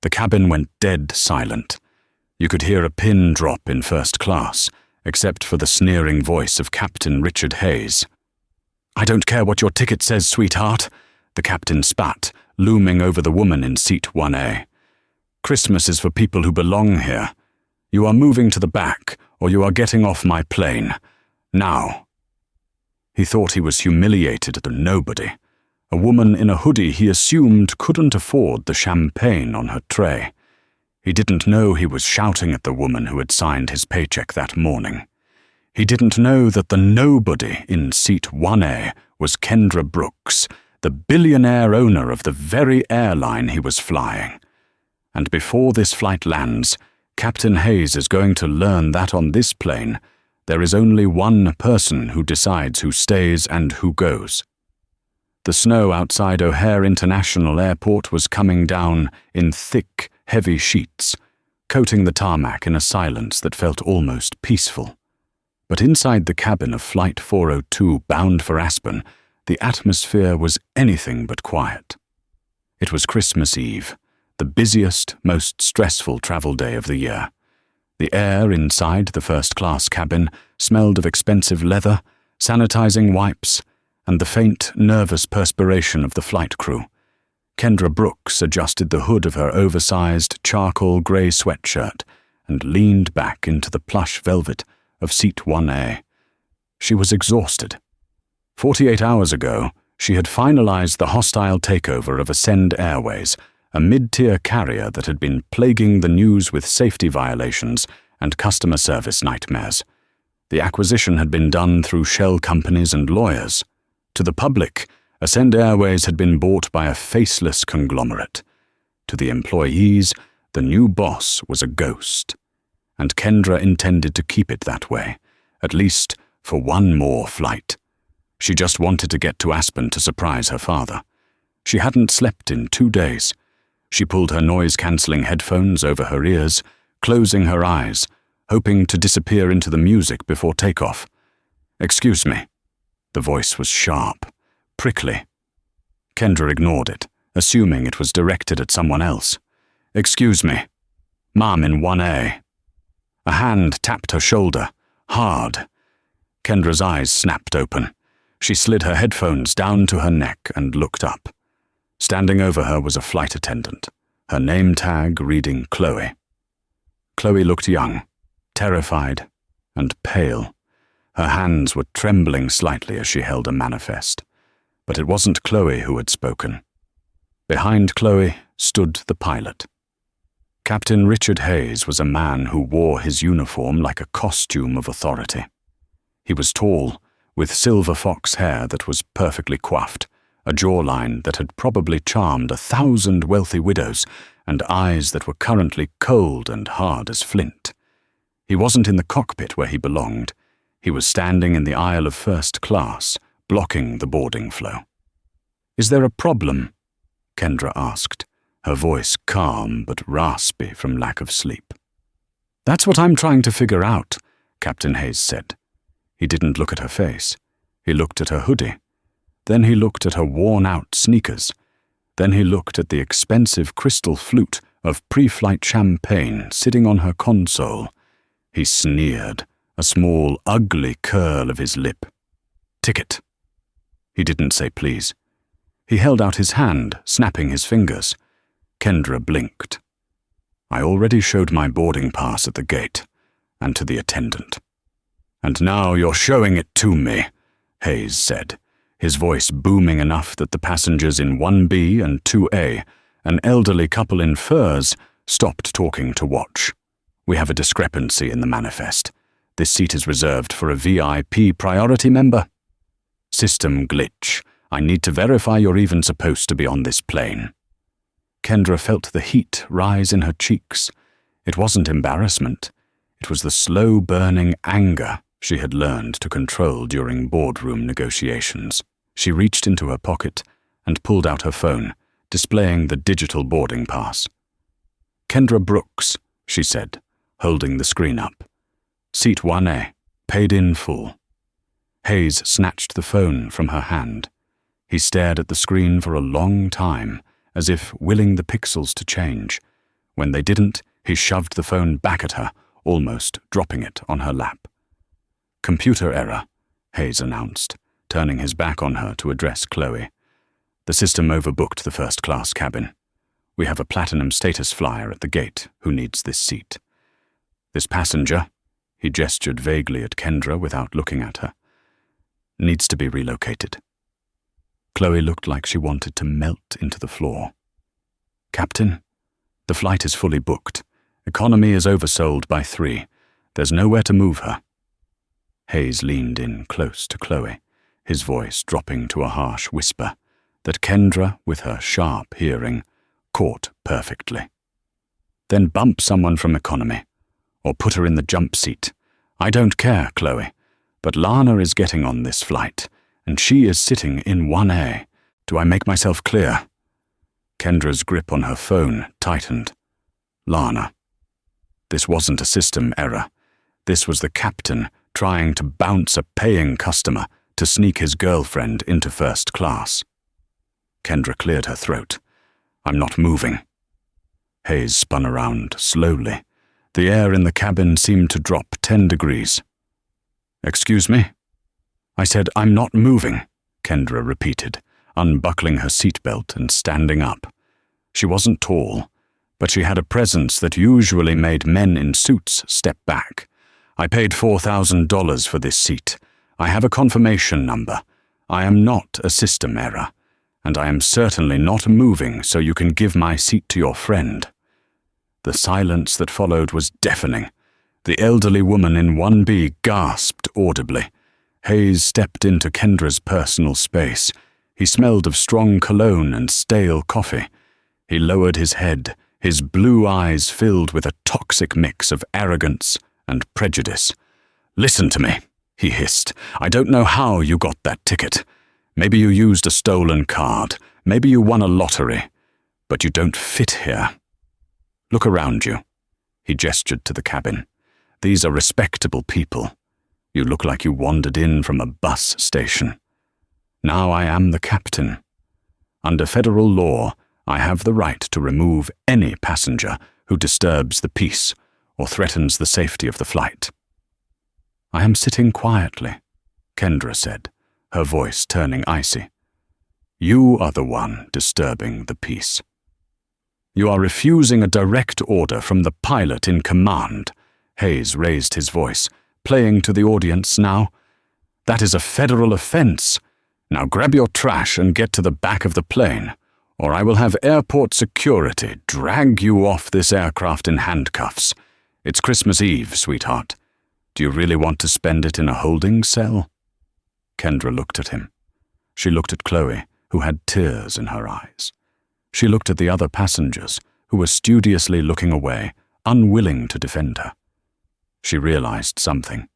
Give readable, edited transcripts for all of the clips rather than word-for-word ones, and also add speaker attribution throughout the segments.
Speaker 1: The cabin went dead silent. You could hear a pin drop in first class, except for the sneering voice of Captain Richard Hayes. "I don't care what your ticket says, sweetheart," the captain spat, looming over the woman in seat 1A. "Christmas is for people who belong here. You are moving to the back, or you are getting off my plane. Now." He thought he was humiliated at a nobody. A woman in a hoodie he assumed couldn't afford the champagne on her tray. He didn't know he was shouting at the woman who had signed his paycheck that morning. He didn't know that the nobody in seat 1A was Kendra Brooks, the billionaire owner of the very airline he was flying. And before this flight lands, Captain Hayes is going to learn that on this plane, there is only one person who decides who stays and who goes. The snow outside O'Hare International Airport was coming down in thick, heavy sheets, coating the tarmac in a silence that felt almost peaceful. But inside the cabin of Flight 402 bound for Aspen, the atmosphere was anything but quiet. It was Christmas Eve, the busiest, most stressful travel day of the year. The air inside the first-class cabin smelled of expensive leather, sanitizing wipes, and the faint, nervous perspiration of the flight crew. Kendra Brooks adjusted the hood of her oversized, charcoal grey sweatshirt and leaned back into the plush velvet of seat 1A. She was exhausted. 48 hours ago, she had finalized the hostile takeover of Ascend Airways, a mid-tier carrier that had been plaguing the news with safety violations and customer service nightmares. The acquisition had been done through shell companies and lawyers. To the public, Ascend Airways had been bought by a faceless conglomerate. To the employees, the new boss was a ghost. And Kendra intended to keep it that way, at least for one more flight. She just wanted to get to Aspen to surprise her father. She hadn't slept in 2 days. She pulled her noise-cancelling headphones over her ears, closing her eyes, hoping to disappear into the music before takeoff. "Excuse me." The voice was sharp, prickly. Kendra ignored it, assuming it was directed at someone else. "Excuse me. Mom in 1A." A hand tapped her shoulder, hard. Kendra's eyes snapped open. She slid her headphones down to her neck and looked up. Standing over her was a flight attendant, her name tag reading Chloe. Chloe looked young, terrified, and pale. Her hands were trembling slightly as she held a manifest. But it wasn't Chloe who had spoken. Behind Chloe stood the pilot. Captain Richard Hayes was a man who wore his uniform like a costume of authority. He was tall, with silver fox hair that was perfectly coiffed, a jawline that had probably charmed 1,000 wealthy widows, and eyes that were currently cold and hard as flint. He wasn't in the cockpit where he belonged. He was standing in the aisle of first class, blocking the boarding flow. "Is there a problem?" Kendra asked, her voice calm but raspy from lack of sleep. "That's what I'm trying to figure out," Captain Hayes said. He didn't look at her face. He looked at her hoodie. Then he looked at her worn-out sneakers. Then he looked at the expensive crystal flute of pre-flight champagne sitting on her console. He sneered, a small, ugly curl of his lip. "Ticket." He didn't say please. He held out his hand, snapping his fingers. Kendra blinked. "I already showed my boarding pass at the gate, and to the attendant." "And now you're showing it to me," Hayes said, his voice booming enough that the passengers in 1B and 2A, an elderly couple in furs, stopped talking to watch. "We have a discrepancy in the manifest. This seat is reserved for a VIP priority member." "System glitch. I need to verify you're even supposed to be on this plane." Kendra felt the heat rise in her cheeks. It wasn't embarrassment. It was the slow-burning anger she had learned to control during boardroom negotiations. She reached into her pocket and pulled out her phone, displaying the digital boarding pass. "Kendra Brooks," she said, holding the screen up. "Seat 1A, paid in full." Hayes snatched the phone from her hand. He stared at the screen for a long time, as if willing the pixels to change. When they didn't, he shoved the phone back at her, almost dropping it on her lap. "Computer error," Hayes announced, turning his back on her to address Chloe. "The system overbooked the first-class cabin. We have a platinum status flyer at the gate who needs this seat. This passenger," he gestured vaguely at Kendra without looking at her, "needs to be relocated." Chloe looked like she wanted to melt into the floor. "Captain, the flight is fully booked. Economy is oversold by 3. There's nowhere to move her." Hayes leaned in close to Chloe, his voice dropping to a harsh whisper that Kendra, with her sharp hearing, caught perfectly. "Then bump someone from economy, or put her in the jump seat. I don't care, Chloe, but Lana is getting on this flight, and she is sitting in 1A. Do I make myself clear?" Kendra's grip on her phone tightened. "Lana." This wasn't a system error. This was the captain trying to bounce a paying customer to sneak his girlfriend into first class. Kendra cleared her throat. "I'm not moving." Hayes spun around slowly. The air in the cabin seemed to drop 10 degrees. "Excuse me?" "I said, I'm not moving," Kendra repeated, unbuckling her seatbelt and standing up. She wasn't tall, but she had a presence that usually made men in suits step back. "I paid $4,000 for this seat. I have a confirmation number. I am not a system error, and I am certainly not moving so you can give my seat to your friend." The silence that followed was deafening. The elderly woman in 1B gasped audibly. Hayes stepped into Kendra's personal space. He smelled of strong cologne and stale coffee. He lowered his head, his blue eyes filled with a toxic mix of arrogance and prejudice. "Listen to me," he hissed. "I don't know how you got that ticket. Maybe you used a stolen card. Maybe you won a lottery. But you don't fit here. Look around you." He gestured to the cabin. "These are respectable people. You look like you wandered in from a bus station. Now I am the captain. Under federal law, I have the right to remove any passenger who disturbs the peace or threatens the safety of the flight." "I am sitting quietly," Kendra said, her voice turning icy. "You are the one disturbing the peace. You are refusing a direct order from the pilot in command." Hayes raised his voice, playing to the audience now. "That is a federal offense. Now grab your trash and get to the back of the plane, or I will have airport security drag you off this aircraft in handcuffs. It's Christmas Eve, sweetheart. Do you really want to spend it in a holding cell?" Kendra looked at him. She looked at Chloe, who had tears in her eyes. She looked at the other passengers, who were studiously looking away, unwilling to defend her. She realized something.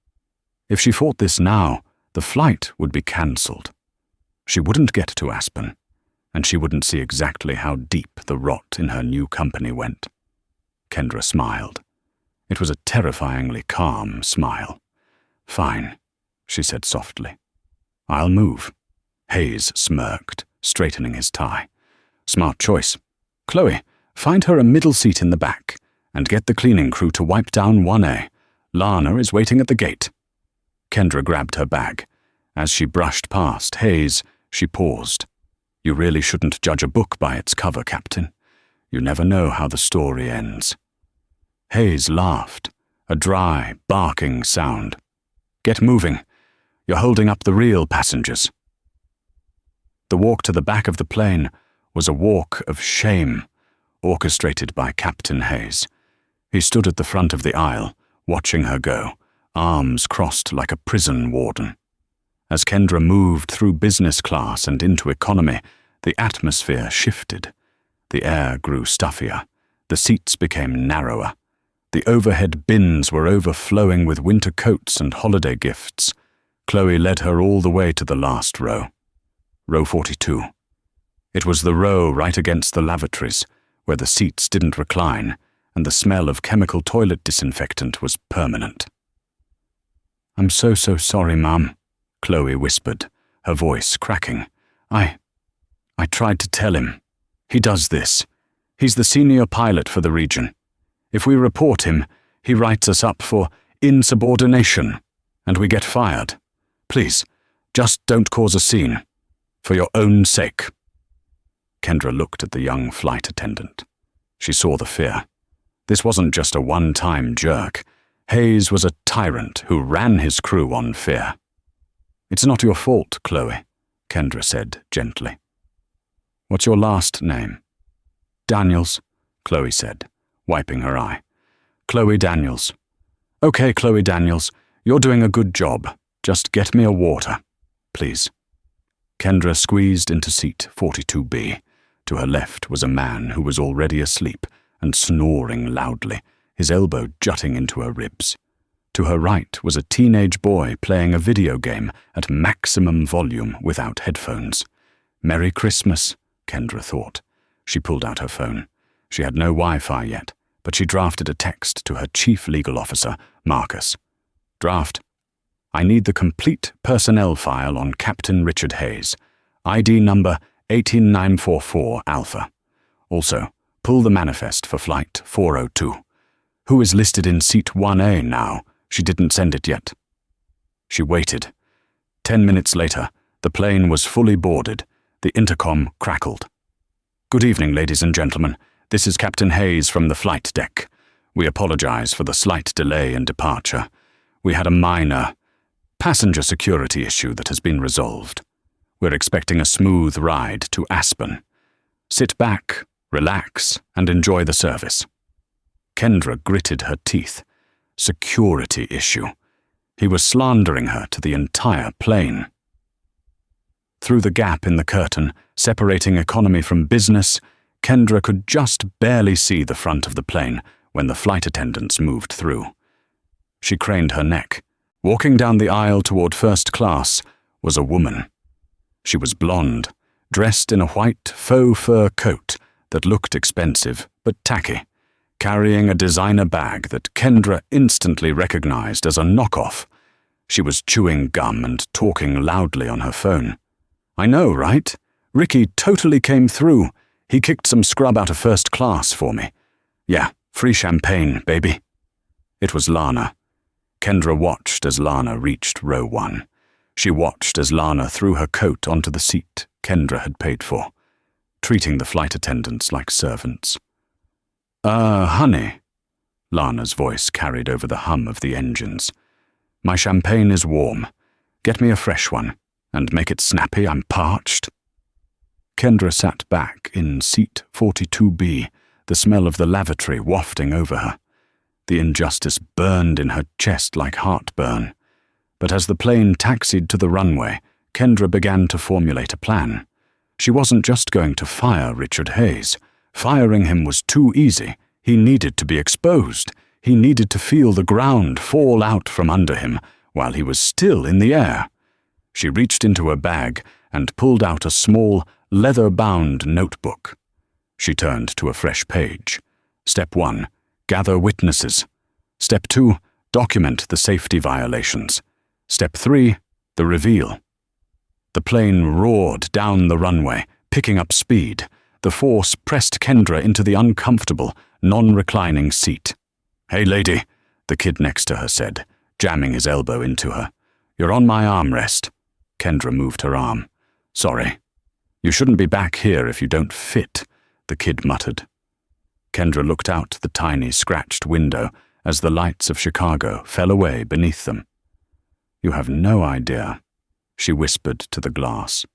Speaker 1: If she fought this now, the flight would be cancelled. She wouldn't get to Aspen, and she wouldn't see exactly how deep the rot in her new company went. Kendra smiled. It was a terrifyingly calm smile. "Fine," she said softly. "I'll move." Hayes smirked, straightening his tie. "Smart choice. Chloe, find her a middle seat in the back, and get the cleaning crew to wipe down 1A. Lana is waiting at the gate." Kendra grabbed her bag. As she brushed past Hayes, she paused. "You really shouldn't judge a book by its cover, Captain. You never know how the story ends." Hayes laughed, a dry, barking sound. "Get moving. You're holding up the real passengers." The walk to the back of the plane was a walk of shame, orchestrated by Captain Hayes. He stood at the front of the aisle, watching her go, arms crossed like a prison warden. As Kendra moved through business class and into economy, the atmosphere shifted. The air grew stuffier. The seats became narrower. The overhead bins were overflowing with winter coats and holiday gifts. Chloe led her all the way to the last row. Row 42. It was the row right against the lavatories, where the seats didn't recline, and the smell of chemical toilet disinfectant was permanent. "I'm so sorry, Mum," Chloe whispered, her voice cracking. I tried to tell him. He does this. He's the senior pilot for the region. If we report him, he writes us up for insubordination, and we get fired. Please, just don't cause a scene. For your own sake." Kendra looked at the young flight attendant. She saw the fear. This wasn't just a one-time jerk. Hayes was a tyrant who ran his crew on fear. "It's not your fault, Chloe," Kendra said gently. "What's your last name?" "Daniels," Chloe said, wiping her eye. "Chloe Daniels." "Okay, Chloe Daniels, you're doing a good job. Just get me a water, please." Kendra squeezed into seat 42B. To her left was a man who was already asleep and snoring loudly, his elbow jutting into her ribs. To her right was a teenage boy playing a video game at maximum volume without headphones. "Merry Christmas," Kendra thought. She pulled out her phone. She had no Wi-Fi yet, but she drafted a text to her chief legal officer, Marcus. "Draft. I need the complete personnel file on Captain Richard Hayes. ID number 18944 Alpha. Also, pull the manifest for Flight 402. Who is listed in Seat 1A now? She didn't send it yet." She waited. 10 minutes later, the plane was fully boarded. The intercom crackled. "Good evening, ladies and gentlemen. This is Captain Hayes from the flight deck. We apologize for the slight delay in departure. We had a minor passenger security issue that has been resolved. We're expecting a smooth ride to Aspen. Sit back, relax, and enjoy the service." Kendra gritted her teeth. Security issue. He was slandering her to the entire plane. Through the gap in the curtain, separating economy from business, Kendra could just barely see the front of the plane when the flight attendants moved through. She craned her neck. Walking down the aisle toward first class was a woman. She was blonde, dressed in a white faux fur coat that looked expensive but tacky, carrying a designer bag that Kendra instantly recognized as a knockoff. She was chewing gum and talking loudly on her phone. "I know, right? Ricky totally came through. He kicked some scrub out of first class for me. Yeah, free champagne, baby." It was Lana. Kendra watched as Lana reached row 1. She watched as Lana threw her coat onto the seat Kendra had paid for, treating the flight attendants like servants. Honey," Lana's voice carried over the hum of the engines. "My champagne is warm. Get me a fresh one, and make it snappy, I'm parched." Kendra sat back in seat 42B, the smell of the lavatory wafting over her. The injustice burned in her chest like heartburn. But as the plane taxied to the runway, Kendra began to formulate a plan. She wasn't just going to fire Richard Hayes. Firing him was too easy. He needed to be exposed. He needed to feel the ground fall out from under him while he was still in the air. She reached into her bag and pulled out a small, leather-bound notebook. She turned to a fresh page. Step 1. Gather witnesses. Step 2. Document the safety violations. Step 3. The reveal. The plane roared down the runway, picking up speed. The force pressed Kendra into the uncomfortable, non-reclining seat. "Hey, lady," the kid next to her said, jamming his elbow into her. "You're on my armrest." Kendra moved her arm. "Sorry. You shouldn't be back here if you don't fit," the kid muttered. Kendra looked out the tiny, scratched window as the lights of Chicago fell away beneath them. "You have no idea," she whispered to the glass.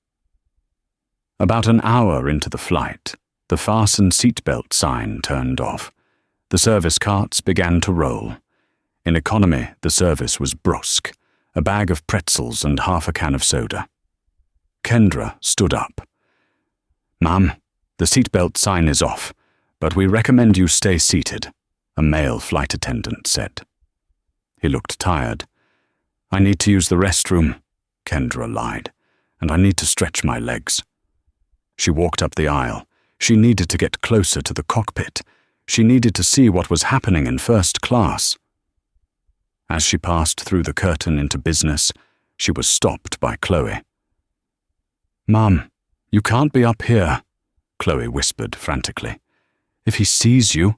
Speaker 1: About an hour into the flight, the fasten seatbelt sign turned off. The service carts began to roll. In economy, the service was brusque, a bag of pretzels and half a can of soda. Kendra stood up. "Ma'am, the seatbelt sign is off, but we recommend you stay seated," a male flight attendant said. He looked tired. "I need to use the restroom," Kendra lied, "and I need to stretch my legs." She walked up the aisle. She needed to get closer to the cockpit. She needed to see what was happening in first class. As she passed through the curtain into business, she was stopped by Chloe. "Mum, you can't be up here," Chloe whispered frantically. If he sees you...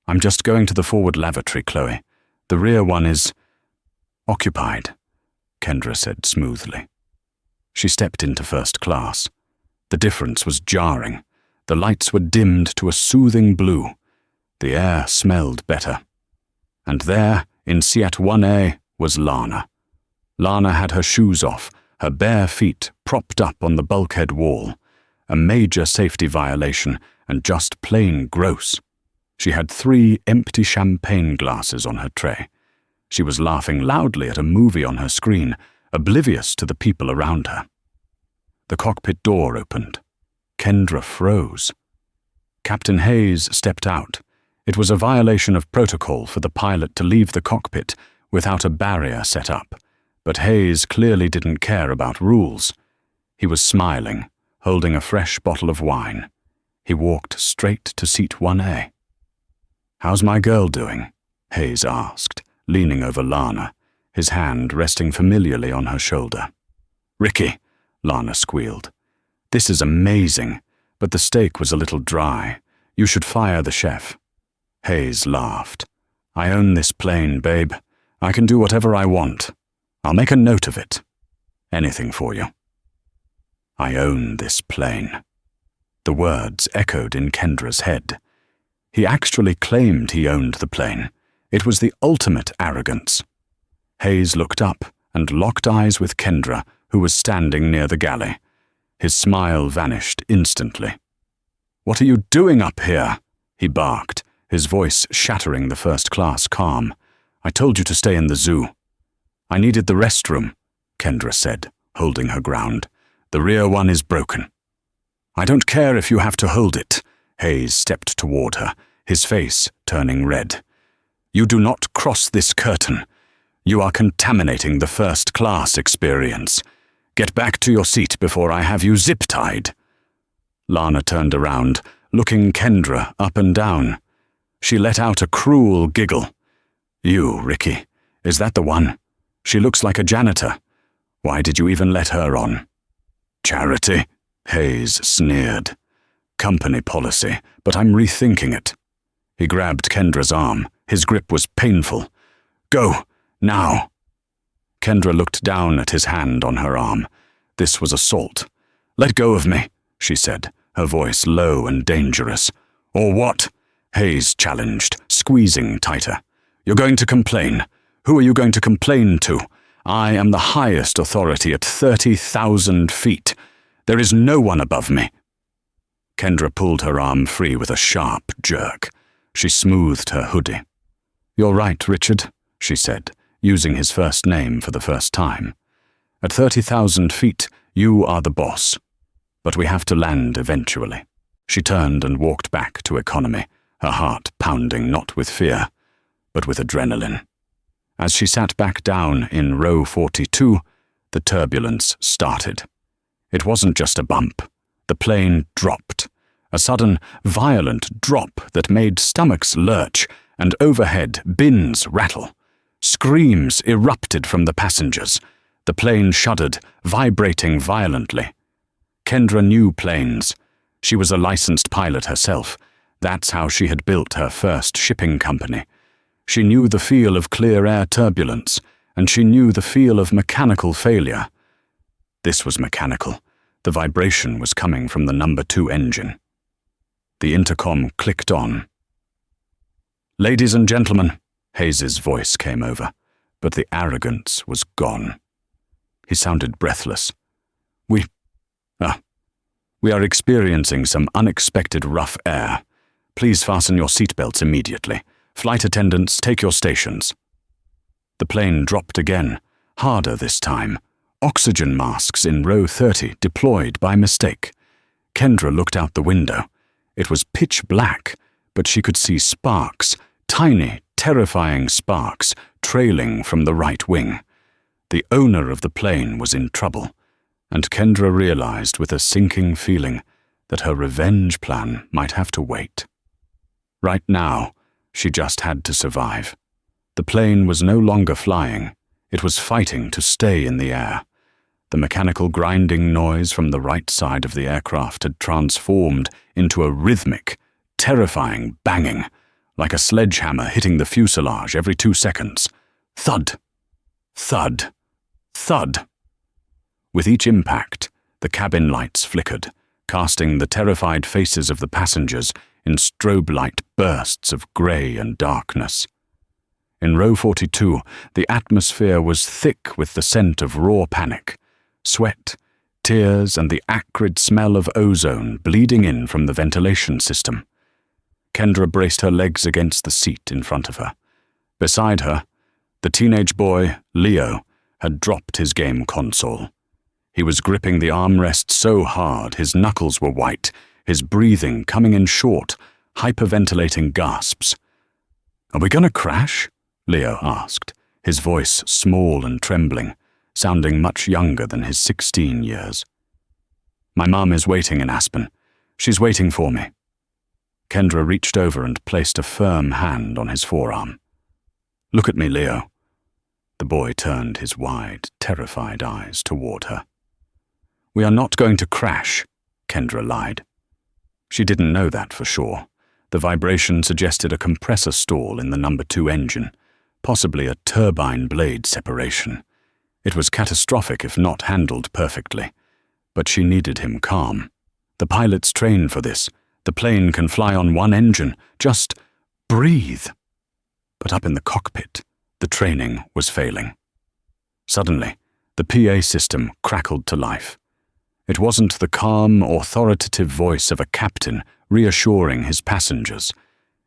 Speaker 1: I'm just going to the forward lavatory, Chloe. The rear one is... occupied, Kendra said smoothly. She stepped into first class. The difference was jarring. The lights were dimmed to a soothing blue. The air smelled better. And there, in Seat 1A, was Lana. Lana had her shoes off, her bare feet propped up on the bulkhead wall. A major safety violation, and just plain gross. She had 3 empty champagne glasses on her tray. She was laughing loudly at a movie on her screen, oblivious to the people around her. The cockpit door opened. Kendra froze. Captain Hayes stepped out. It was a violation of protocol for the pilot to leave the cockpit without a barrier set up, but Hayes clearly didn't care about rules. He was smiling, holding a fresh bottle of wine. He walked straight to seat 1A. "How's my girl doing?" Hayes asked, leaning over Lana, his hand resting familiarly on her shoulder. "Ricky," Lana squealed. "This is amazing, but the steak was a little dry. You should fire the chef." Hayes laughed. "I own this plane, babe. I can do whatever I want. I'll make a note of it. Anything for you." "I own this plane." The words echoed in Kendra's head. He actually claimed he owned the plane. It was the ultimate arrogance. Hayes looked up and locked eyes with Kendra, who was standing near the galley. His smile vanished instantly. "What are you doing up here?" he barked, his voice shattering the first-class calm. "I told you to stay in the zoo." "I needed the restroom," Kendra said, holding her ground. "The rear one is broken." "I don't care if you have to hold it." Hayes stepped toward her, his face turning red. "You do not cross this curtain. You are contaminating the first-class experience. Get back to your seat before I have you zip-tied." Lana turned around, looking Kendra up and down. She let out a cruel giggle. "You, Ricky, is that the one? She looks like a janitor. Why did you even let her on?" "Charity," Hayes sneered. "Company policy, but I'm rethinking it." He grabbed Kendra's arm. His grip was painful. "Go, now." Kendra looked down at his hand on her arm. This was assault. "Let go of me," she said, her voice low and dangerous. "Or what?" Hayes challenged, squeezing tighter. "You're going to complain. Who are you going to complain to? I am the highest authority at 30,000 feet. There is no one above me." Kendra pulled her arm free with a sharp jerk. She smoothed her hoodie. "You're right, Richard," she said, using his first name for the first time. "At 30,000 feet, you are the boss. But we have to land eventually." She turned and walked back to economy, her heart pounding not with fear, but with adrenaline. As she sat back down in row 42, the turbulence started. It wasn't just a bump. The plane dropped. A sudden, violent drop that made stomachs lurch and overhead bins rattle. Screams erupted from the passengers. The plane shuddered, vibrating violently. Kendra knew planes. She was a licensed pilot herself. That's how she had built her first shipping company. She knew the feel of clear air turbulence, and she knew the feel of mechanical failure. This was mechanical. The vibration was coming from the number 2 engine. The intercom clicked on. "Ladies and gentlemen," Hayes's voice came over, but the arrogance was gone. He sounded breathless. We are experiencing some unexpected rough air. Please fasten your seatbelts immediately. Flight attendants, take your stations." The plane dropped again, harder this time. Oxygen masks in row 30 deployed by mistake. Kendra looked out the window. It was pitch black, but she could see sparks, tiny, terrifying sparks, trailing from the right wing. The owner of the plane was in trouble, and Kendra realized with a sinking feeling that her revenge plan might have to wait. Right now, she just had to survive. The plane was no longer flying. It was fighting to stay in the air. The mechanical grinding noise from the right side of the aircraft had transformed into a rhythmic, terrifying banging, like a sledgehammer hitting the fuselage every 2 seconds. Thud, thud, thud. With each impact, the cabin lights flickered, casting the terrified faces of the passengers in strobe light bursts of grey and darkness. In row 42, the atmosphere was thick with the scent of raw panic, sweat, tears, and the acrid smell of ozone bleeding in from the ventilation system. Kendra braced her legs against the seat in front of her. Beside her, the teenage boy, Leo, had dropped his game console. He was gripping the armrest so hard his knuckles were white, his breathing coming in short, hyperventilating gasps. "Are we going to crash?" Leo asked, his voice small and trembling, sounding much younger than his 16 years. "My mum is waiting in Aspen. She's waiting for me." Kendra reached over and placed a firm hand on his forearm. "Look at me, Leo." The boy turned his wide, terrified eyes toward her. "We are not going to crash," Kendra lied. She didn't know that for sure. The vibration suggested a compressor stall in the number 2 engine, possibly a turbine blade separation. It was catastrophic if not handled perfectly. But she needed him calm. The pilots train for this. The plane can fly on 1 engine. Just breathe. But up in the cockpit, the training was failing. Suddenly, the PA system crackled to life. It wasn't the calm, authoritative voice of a captain reassuring his passengers.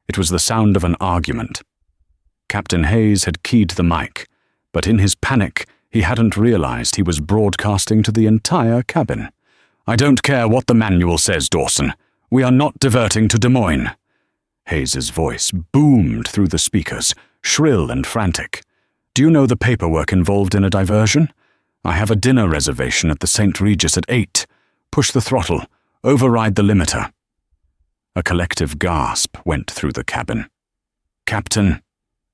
Speaker 1: It was the sound of an argument. Captain Hayes had keyed the mic, but in his panic, he hadn't realized he was broadcasting to the entire cabin. "I don't care what the manual says, Dawson. We are not diverting to Des Moines." Hayes's voice boomed through the speakers, shrill and frantic. "Do you know the paperwork involved in a diversion? I have a dinner reservation at the St. Regis at 8. Push the throttle. Override the limiter." A collective gasp went through the cabin. "Captain,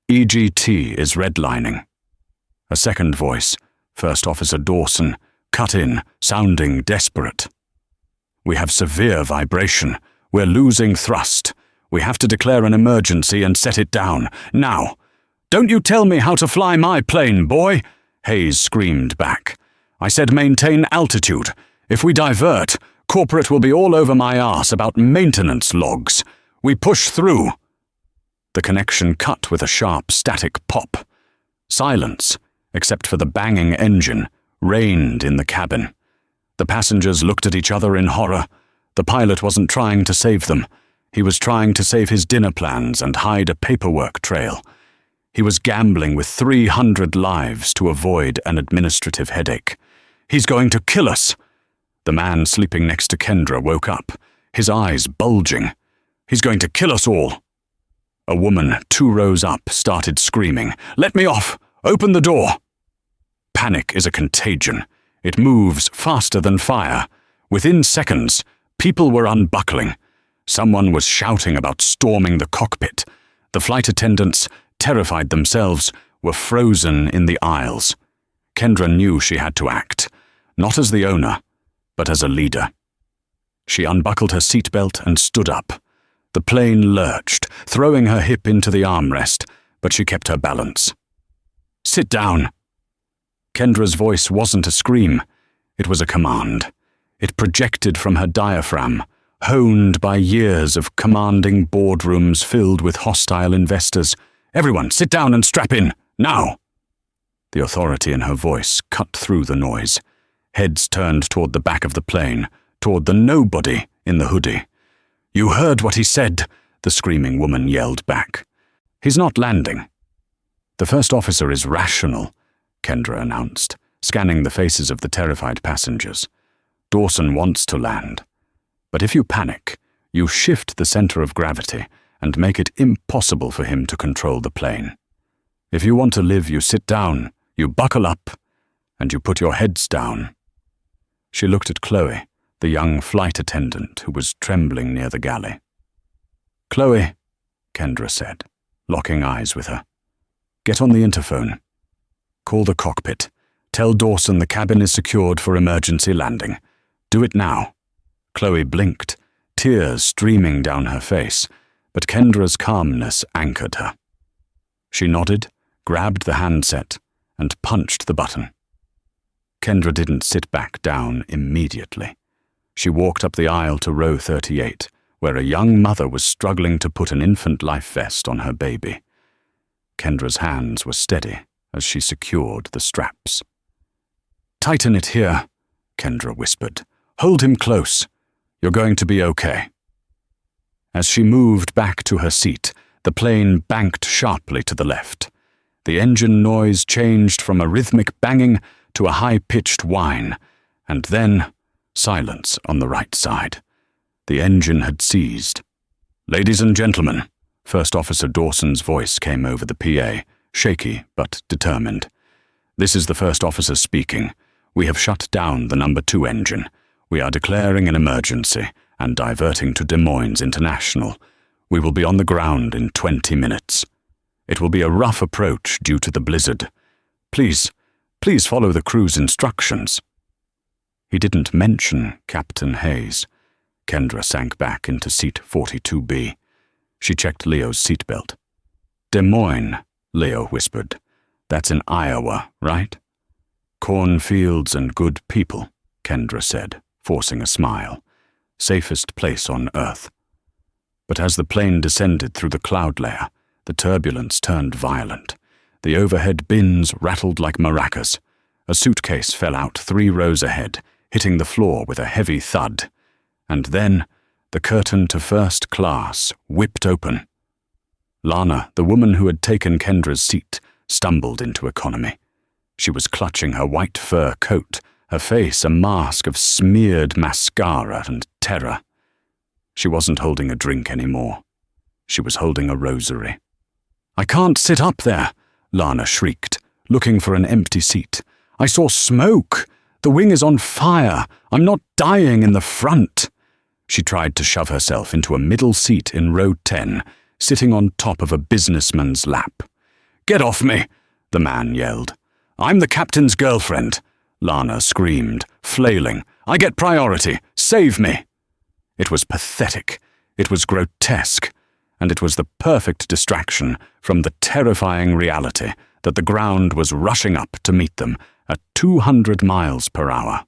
Speaker 1: EGT is redlining." A second voice, First Officer Dawson, cut in, sounding desperate. "We have severe vibration. We're losing thrust. We have to declare an emergency and set it down. Now." "Don't you tell me how to fly my plane, boy!" Hayes screamed back. "I said maintain altitude. If we divert, corporate will be all over my arse about maintenance logs. We push through." The connection cut with a sharp static pop. Silence, except for the banging engine, reigned in the cabin. The passengers looked at each other in horror. The pilot wasn't trying to save them. He was trying to save his dinner plans and hide a paperwork trail. He was gambling with 300 lives to avoid an administrative headache. "He's going to kill us!" The man sleeping next to Kendra woke up, his eyes bulging. "He's going to kill us all!" A woman 2 rows up started screaming, "Let me off! Open the door!" Panic is a contagion. It moves faster than fire. Within seconds, people were unbuckling. Someone was shouting about storming the cockpit. The flight attendants, terrified themselves, were frozen in the aisles. Kendra knew she had to act, not as the owner, but as a leader. She unbuckled her seatbelt and stood up. The plane lurched, throwing her hip into the armrest, but she kept her balance. "Sit down." Kendra's voice wasn't a scream. It was a command. It projected from her diaphragm, honed by years of commanding boardrooms filled with hostile investors. "Everyone, sit down and strap in, now!" The authority in her voice cut through the noise. Heads turned toward the back of the plane, toward the nobody in the hoodie. "You heard what he said," the screaming woman yelled back. "He's not landing." "The first officer is rational," Kendra announced, scanning the faces of the terrified passengers. "Dawson wants to land. But if you panic, you shift the center of gravity and make it impossible for him to control the plane. If you want to live, you sit down, you buckle up, and you put your heads down." She looked at Chloe, the young flight attendant who was trembling near the galley. "Chloe," Kendra said, locking eyes with her, "get on the interphone. Call the cockpit. Tell Dawson the cabin is secured for emergency landing. Do it now." Chloe blinked, tears streaming down her face, but Kendra's calmness anchored her. She nodded, grabbed the handset, and punched the button. Kendra didn't sit back down immediately. She walked up the aisle to row 38, where a young mother was struggling to put an infant life vest on her baby. Kendra's hands were steady as she secured the straps. "Tighten it here," Kendra whispered. "Hold him close. You're going to be okay." As she moved back to her seat, the plane banked sharply to the left. The engine noise changed from a rhythmic banging to a high-pitched whine, and then silence on the right side. The engine had ceased. "Ladies and gentlemen," First Officer Dawson's voice came over the PA, shaky but determined. "This is the First Officer speaking. We have shut down the number 2 engine. We are declaring an emergency and diverting to Des Moines International. We will be on the ground in 20 minutes. It will be a rough approach due to the blizzard. Please follow the crew's instructions." He didn't mention Captain Hayes. Kendra sank back into seat 42B. She checked Leo's seatbelt. "Des Moines," Leo whispered. "That's in Iowa, right?" "Cornfields and good people," Kendra said, forcing a smile. "Safest place on Earth." But as the plane descended through the cloud layer, the turbulence turned violent. The overhead bins rattled like maracas. A suitcase fell out 3 rows ahead, hitting the floor with a heavy thud. And then the curtain to first class whipped open. Lana, the woman who had taken Kendra's seat, stumbled into economy. She was clutching her white fur coat, her face a mask of smeared mascara and terror. She wasn't holding a drink anymore. She was holding a rosary. "I can't sit up there," Lana shrieked, looking for an empty seat. "I saw smoke. The wing is on fire. I'm not dying in the front." She tried to shove herself into a middle seat in row 10, sitting on top of a businessman's lap. "Get off me," the man yelled. "I'm the captain's girlfriend," Lana screamed, flailing. "I get priority. Save me." It was pathetic. It was grotesque. And it was the perfect distraction from the terrifying reality that the ground was rushing up to meet them at 200 miles per hour.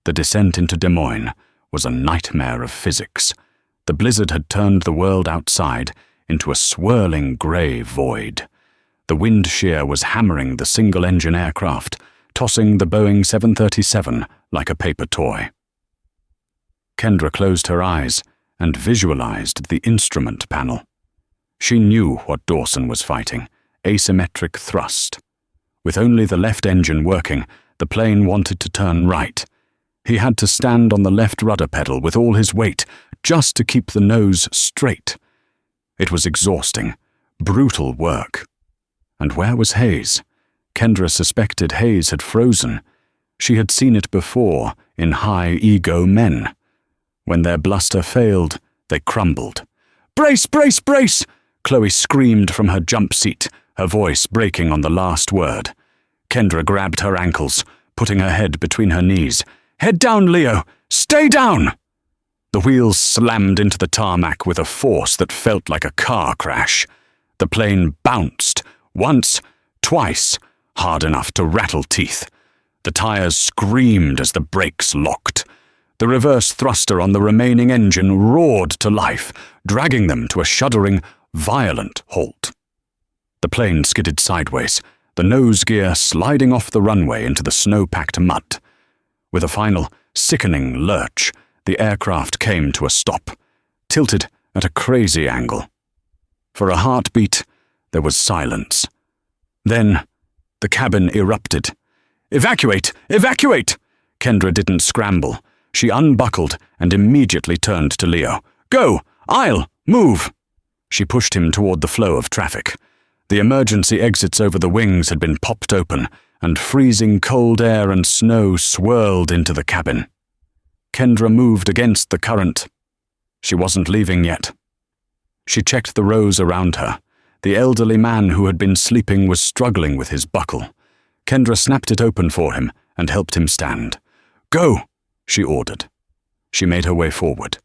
Speaker 1: The descent into Des Moines was a nightmare of physics. The blizzard had turned the world outside into a swirling grey void. The wind shear was hammering the single-engine aircraft, tossing the Boeing 737 like a paper toy. Kendra closed her eyes and visualized the instrument panel. She knew what Dawson was fighting, asymmetric thrust. With only the left engine working, the plane wanted to turn right. He had to stand on the left rudder pedal with all his weight, just to keep the nose straight. It was exhausting, brutal work. And where was Hayes? Kendra suspected Hayes had frozen. She had seen it before in high-ego men. When their bluster failed, they crumbled. "Brace, brace, brace!" Chloe screamed from her jump seat, her voice breaking on the last word. Kendra grabbed her ankles, putting her head between her knees. "Head down, Leo! Stay down!" The wheels slammed into the tarmac with a force that felt like a car crash. The plane bounced, once, twice, hard enough to rattle teeth. The tires screamed as the brakes locked. The reverse thruster on the remaining engine roared to life, dragging them to a shuddering, violent halt. The plane skidded sideways, the nose gear sliding off the runway into the snow-packed mud. With a final, sickening lurch, the aircraft came to a stop, tilted at a crazy angle. For a heartbeat, there was silence. Then, the cabin erupted. "Evacuate! Evacuate!" Kendra didn't scramble. She unbuckled and immediately turned to Leo. "Go! Aisle! Move!" She pushed him toward the flow of traffic. The emergency exits over the wings had been popped open, and freezing cold air and snow swirled into the cabin. Kendra moved against the current. She wasn't leaving yet. She checked the rows around her. The elderly man who had been sleeping was struggling with his buckle. Kendra snapped it open for him and helped him stand. "Go!" she ordered. She made her way forward.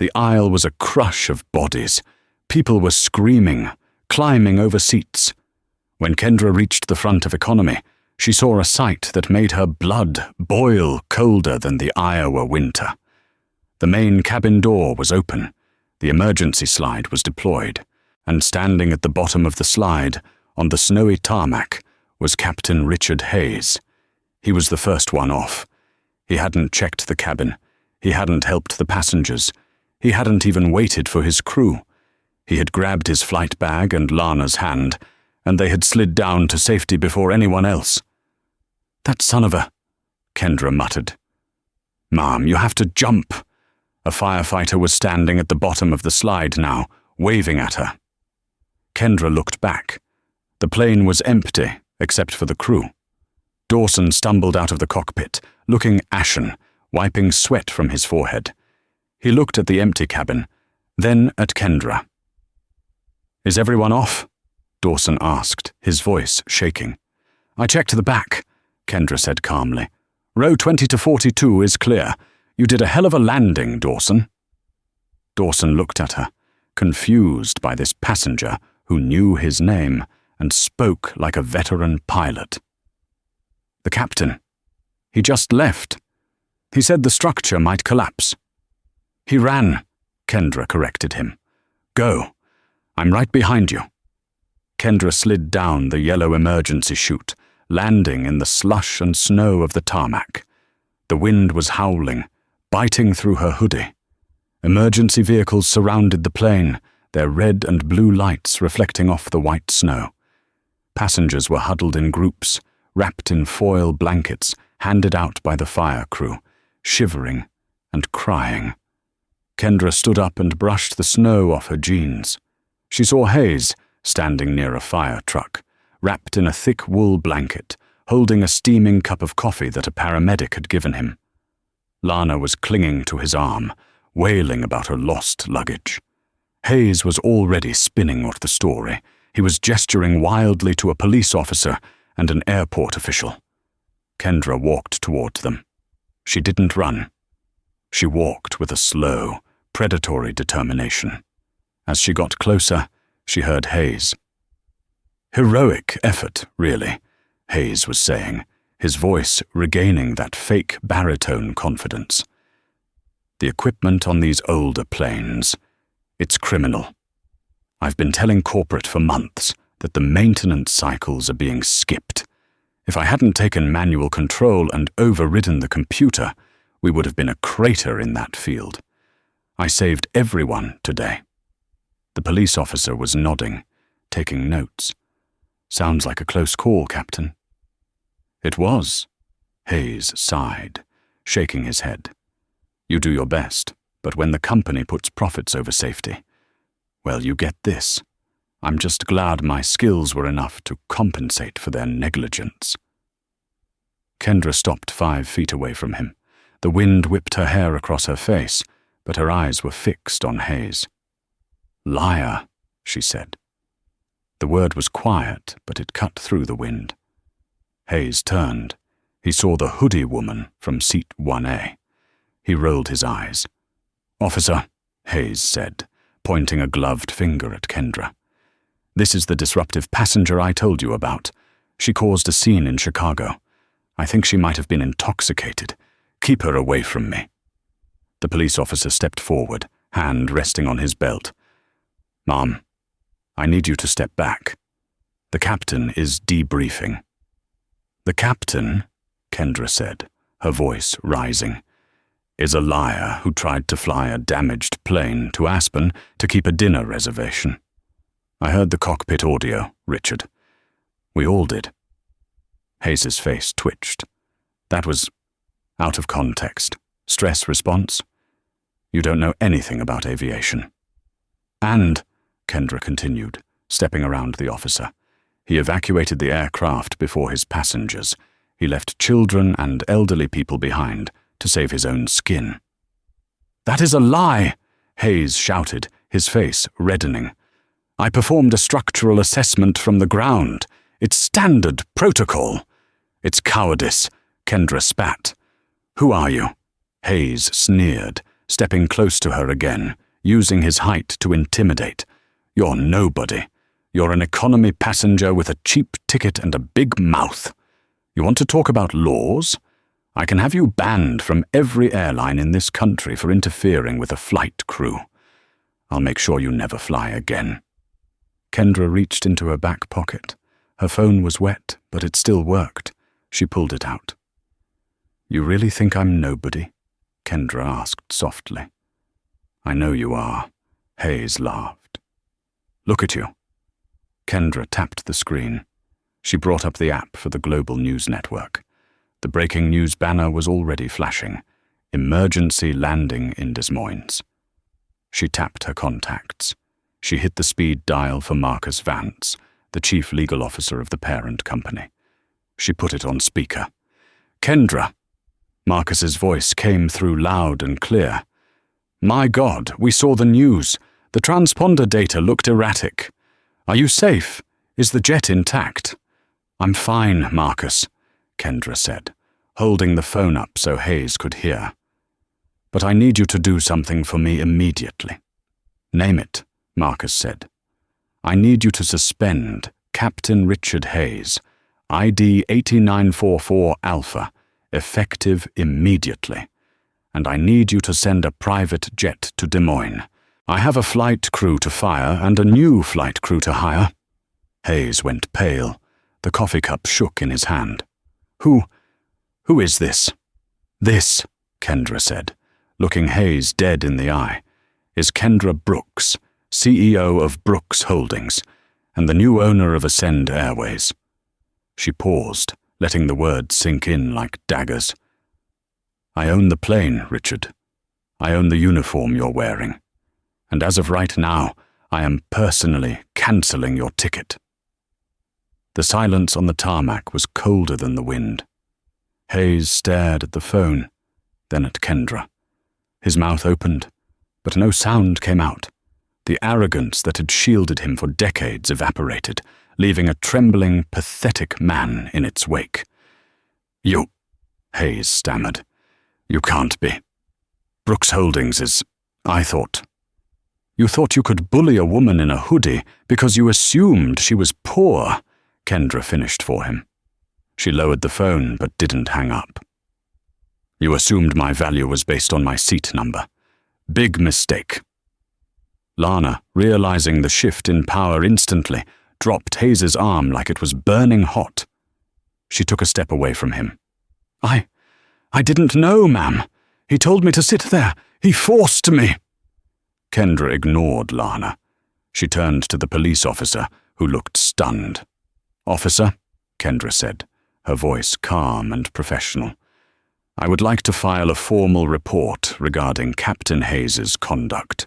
Speaker 1: The aisle was a crush of bodies. People were screaming, climbing over seats. When Kendra reached the front of economy, she saw a sight that made her blood boil colder than the Iowa winter. The main cabin door was open, the emergency slide was deployed, and standing at the bottom of the slide, on the snowy tarmac, was Captain Richard Hayes. He was the first one off. He hadn't checked the cabin. He hadn't helped the passengers. He hadn't even waited for his crew. He had grabbed his flight bag and Lana's hand, and they had slid down to safety before anyone else. "That son of a," Kendra muttered. "Mom, you have to jump." A firefighter was standing at the bottom of the slide now, waving at her. Kendra looked back. The plane was empty, except for the crew. Dawson stumbled out of the cockpit, looking ashen, wiping sweat from his forehead. He looked at the empty cabin, then at Kendra. "Is everyone off?" Dawson asked, his voice shaking. "I checked the back," Kendra said calmly. "Row 20 to 42 is clear. You did a hell of a landing, Dawson." Dawson looked at her, confused by this passenger who knew his name and spoke like a veteran pilot. "The captain. He just left. He said the structure might collapse." "He ran," Kendra corrected him. "Go. I'm right behind you." Kendra slid down the yellow emergency chute, landing in the slush and snow of the tarmac. The wind was howling, biting through her hoodie. Emergency vehicles surrounded the plane, their red and blue lights reflecting off the white snow. Passengers were huddled in groups, wrapped in foil blankets handed out by the fire crew, shivering and crying. Kendra stood up and brushed the snow off her jeans. She saw Hayes standing near a fire truck, wrapped in a thick wool blanket, holding a steaming cup of coffee that a paramedic had given him. Lana was clinging to his arm, wailing about her lost luggage. Hayes was already spinning off the story. He was gesturing wildly to a police officer and an airport official. Kendra walked toward them. She didn't run. She walked with a slow, predatory determination. As she got closer, she heard Hayes. "Heroic effort, really," Hayes was saying, his voice regaining that fake baritone confidence. "The equipment on these older planes, it's criminal. I've been telling corporate for months that the maintenance cycles are being skipped. If I hadn't taken manual control and overridden the computer, we would have been a crater in that field. I saved everyone today." The police officer was nodding, taking notes. "Sounds like a close call, Captain." "It was," Hayes sighed, shaking his head. "You do your best, but when the company puts profits over safety, well, you get this. I'm just glad my skills were enough to compensate for their negligence." Kendra stopped 5 feet away from him. The wind whipped her hair across her face, but her eyes were fixed on Hayes. "Liar," she said. The word was quiet, but it cut through the wind. Hayes turned. He saw the hoodie woman from seat 1A. He rolled his eyes. "Officer," Hayes said, pointing a gloved finger at Kendra. "This is the disruptive passenger I told you about. She caused a scene in Chicago. I think she might have been intoxicated. Keep her away from me." The police officer stepped forward, hand resting on his belt. "Mom, I need you to step back. The captain is debriefing." "The captain," Kendra said, her voice rising, "is a liar who tried to fly a damaged plane to Aspen to keep a dinner reservation. I heard the cockpit audio, Richard. We all did." Hayes' face twitched. "That was out of context. Stress response? You don't know anything about aviation." "And," Kendra continued, stepping around the officer, "he evacuated the aircraft before his passengers. He left children and elderly people behind to save his own skin." "That is a lie," Hayes shouted, his face reddening. "I performed a structural assessment from the ground. It's standard protocol." "It's cowardice," Kendra spat. "Who are you?" Hayes sneered, stepping close to her again, using his height to intimidate. "You're nobody. You're an economy passenger with a cheap ticket and a big mouth. You want to talk about laws? I can have you banned from every airline in this country for interfering with a flight crew. I'll make sure you never fly again." Kendra reached into her back pocket. Her phone was wet, but it still worked. She pulled it out. "You really think I'm nobody?" Kendra asked softly. "I know you are," Hayes laughed. "Look at you." Kendra tapped the screen. She brought up the app for the global news network. The breaking news banner was already flashing. Emergency landing in Des Moines. She tapped her contacts. She hit the speed dial for Marcus Vance, the chief legal officer of the parent company. She put it on speaker. "Kendra." Marcus's voice came through loud and clear. "My God, we saw the news. The transponder data looked erratic. Are you safe? Is the jet intact?" "I'm fine, Marcus," Kendra said, holding the phone up so Hayes could hear. "But I need you to do something for me immediately." "Name it," Marcus said. "I need you to suspend Captain Richard Hayes, ID 8944 Alpha, effective immediately. And I need you to send a private jet to Des Moines. I have a flight crew to fire and a new flight crew to hire." Hayes went pale. The coffee cup shook in his hand. Who is this?" "This," Kendra said, looking Hayes dead in the eye, "is Kendra Brooks, CEO of Brooks Holdings, and the new owner of Ascend Airways." She paused, letting the words sink in like daggers. "I own the plane, Richard. I own the uniform you're wearing. And as of right now, I am personally cancelling your ticket." The silence on the tarmac was colder than the wind. Hayes stared at the phone, then at Kendra. His mouth opened, but no sound came out. The arrogance that had shielded him for decades evaporated, leaving a trembling, pathetic man in its wake. "You," Hayes stammered. "You can't be. Brooks Holdings is, I thought." "You thought you could bully a woman in a hoodie because you assumed she was poor," Kendra finished for him. She lowered the phone but didn't hang up. "You assumed my value was based on my seat number. Big mistake." Lana, realizing the shift in power instantly, dropped Hayes' arm like it was burning hot. She took a step away from him. I didn't know, ma'am. He told me to sit there. He forced me." Kendra ignored Lana. She turned to the police officer, who looked stunned. "Officer," Kendra said, her voice calm and professional, "I would like to file a formal report regarding Captain Hayes' conduct,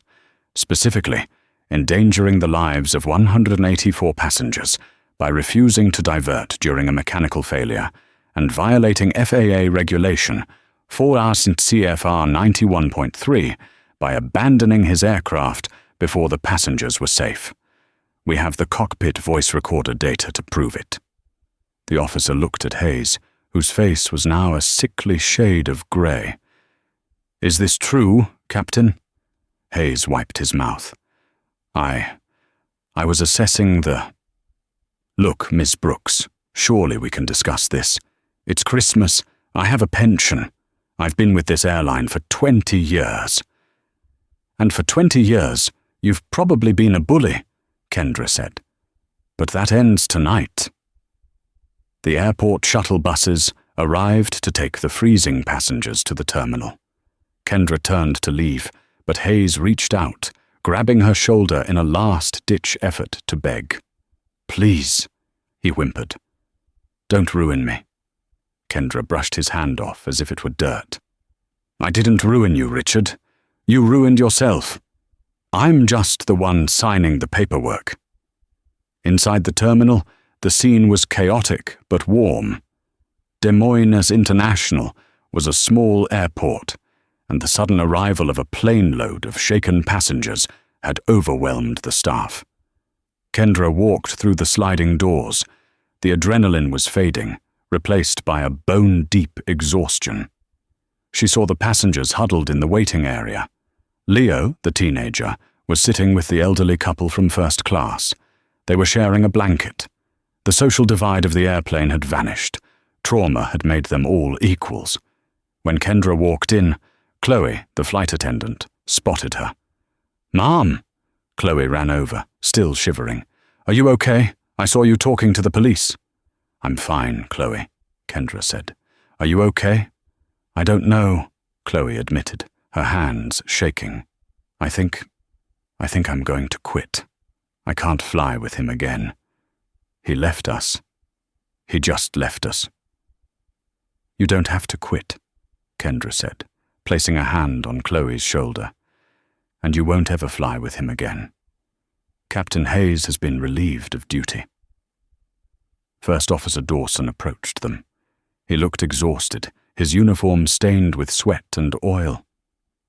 Speaker 1: specifically endangering the lives of 184 passengers by refusing to divert during a mechanical failure and violating FAA regulation 4 CFR 91.3 by abandoning his aircraft before the passengers were safe. We have the cockpit voice recorder data to prove it." The officer looked at Hayes, whose face was now a sickly shade of grey. "Is this true, Captain?" Hayes wiped his mouth. I was assessing the... Look, Miss Brooks, surely we can discuss this. It's Christmas. I have a pension. I've been with this airline for 20 years. And for 20 years, you've probably been a bully, Kendra said. But that ends tonight. The airport shuttle buses arrived to take the freezing passengers to the terminal. Kendra turned to leave, but Hayes reached out, grabbing her shoulder in a last-ditch effort to beg. "Please," he whimpered. "Don't ruin me." Kendra brushed his hand off as if it were dirt. "I didn't ruin you, Richard. You ruined yourself. I'm just the one signing the paperwork." Inside the terminal, the scene was chaotic but warm. Des Moines International was a small airport, and the sudden arrival of a plane load of shaken passengers had overwhelmed the staff. Kendra walked through the sliding doors. The adrenaline was fading, replaced by a bone-deep exhaustion. She saw the passengers huddled in the waiting area, Leo, the teenager, was sitting with the elderly couple from first class. They were sharing a blanket. The social divide of the airplane had vanished. Trauma had made them all equals. When Kendra walked in, Chloe, the flight attendant, spotted her. "Mom!" Chloe ran over, still shivering. "Are you okay? I saw you talking to the police." "I'm fine, Chloe," Kendra said. "Are you okay?" "I don't know," Chloe admitted, her hands shaking. I think I'm going to quit. I can't fly with him again. He left us. He just left us." "You don't have to quit," Kendra said, placing a hand on Chloe's shoulder. "And you won't ever fly with him again. Captain Hayes has been relieved of duty." First Officer Dawson approached them. He looked exhausted, his uniform stained with sweat and oil.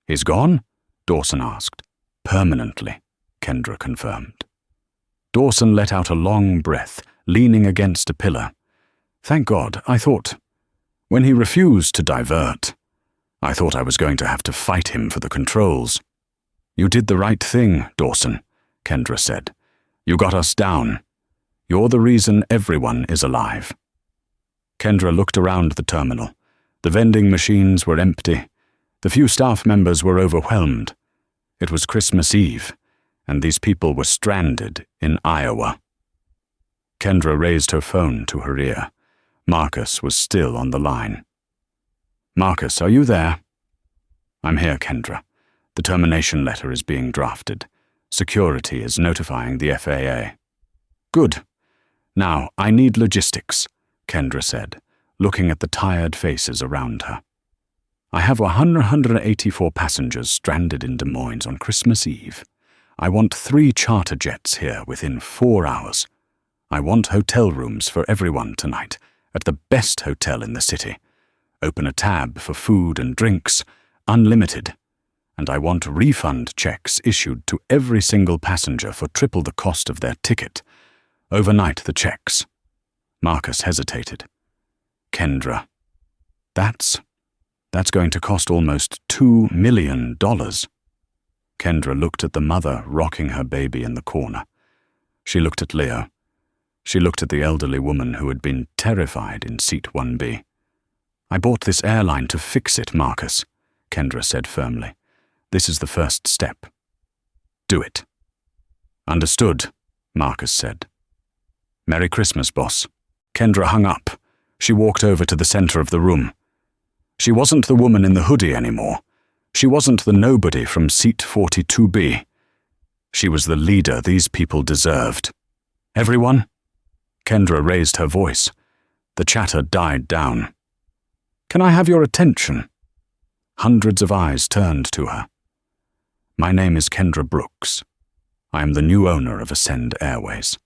Speaker 1: "He's gone?" Dawson asked. "Permanently," Kendra confirmed. Dawson let out a long breath, leaning against a pillar. "Thank God, I thought. When he refused to divert, I thought I was going to have to fight him for the controls." "You did the right thing, Dawson," Kendra said. "You got us down. You're the reason everyone is alive." Kendra looked around the terminal. The vending machines were empty. The few staff members were overwhelmed. It was Christmas Eve, and these people were stranded in Iowa. Kendra raised her phone to her ear. Marcus was still on the line. "Marcus, are you there?" "I'm here, Kendra. The termination letter is being drafted. Security is notifying the FAA." "Good. Now, I need logistics," Kendra said, looking at the tired faces around her. "I have 184 passengers stranded in Des Moines on Christmas Eve. I want 3 charter jets here within 4 hours. I want hotel rooms for everyone tonight, at the best hotel in the city. Open a tab for food and drinks, unlimited. And I want refund checks issued to every single passenger for triple the cost of their ticket. Overnight the checks." Marcus hesitated. "Kendra, that's going to cost almost $2 million. Kendra looked at the mother rocking her baby in the corner. She looked at Leo. She looked at the elderly woman who had been terrified in seat 1B. "I bought this airline to fix it, Marcus," Kendra said firmly. "This is the first step. Do it." "Understood," Marcus said. "Merry Christmas, boss." Kendra hung up. She walked over to the center of the room. She wasn't the woman in the hoodie anymore. She wasn't the nobody from seat 42B. She was the leader these people deserved. "Everyone?" Kendra raised her voice. The chatter died down. "Can I have your attention?" Hundreds of eyes turned to her. "My name is Kendra Brooks. I am the new owner of Ascend Airways."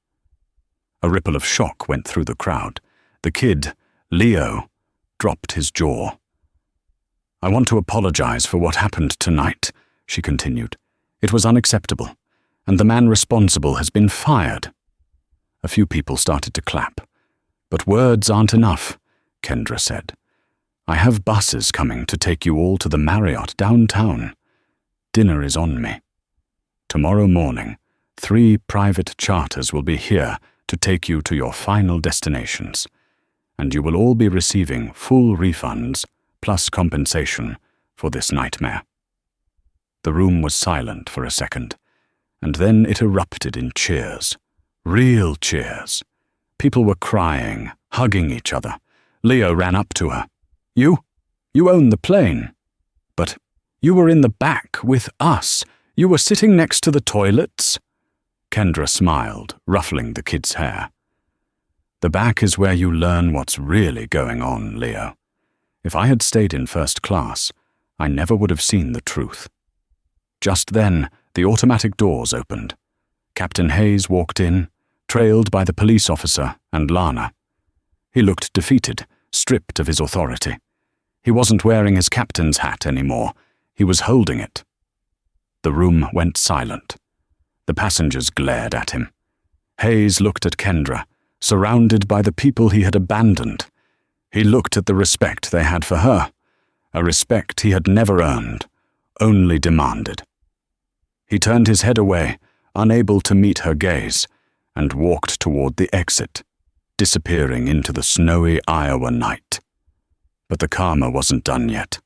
Speaker 1: A ripple of shock went through the crowd. The kid, Leo, dropped his jaw. "I want to apologize for what happened tonight," she continued. "It was unacceptable, and the man responsible has been fired." A few people started to clap. "But words aren't enough," Kendra said. "I have buses coming to take you all to the Marriott downtown. Dinner is on me. Tomorrow morning, 3 private charters will be here to take you to your final destinations, and you will all be receiving full refunds plus compensation for this nightmare." The room was silent for a second, and then it erupted in cheers. Real cheers. People were crying, hugging each other. Leo ran up to her. You own the plane. But you were in the back with us. You were sitting next to the toilets." Kendra smiled, ruffling the kid's hair. "The back is where you learn what's really going on, Leo. If I had stayed in first class, I never would have seen the truth." Just then, the automatic doors opened. Captain Hayes walked in, trailed by the police officer and Lana. He looked defeated, stripped of his authority. He wasn't wearing his captain's hat anymore. He was holding it. The room went silent. The passengers glared at him. Hayes looked at Kendra, surrounded by the people he had abandoned. He looked at the respect they had for her, a respect he had never earned, only demanded. He turned his head away, unable to meet her gaze, and walked toward the exit, disappearing into the snowy Iowa night. But the karma wasn't done yet.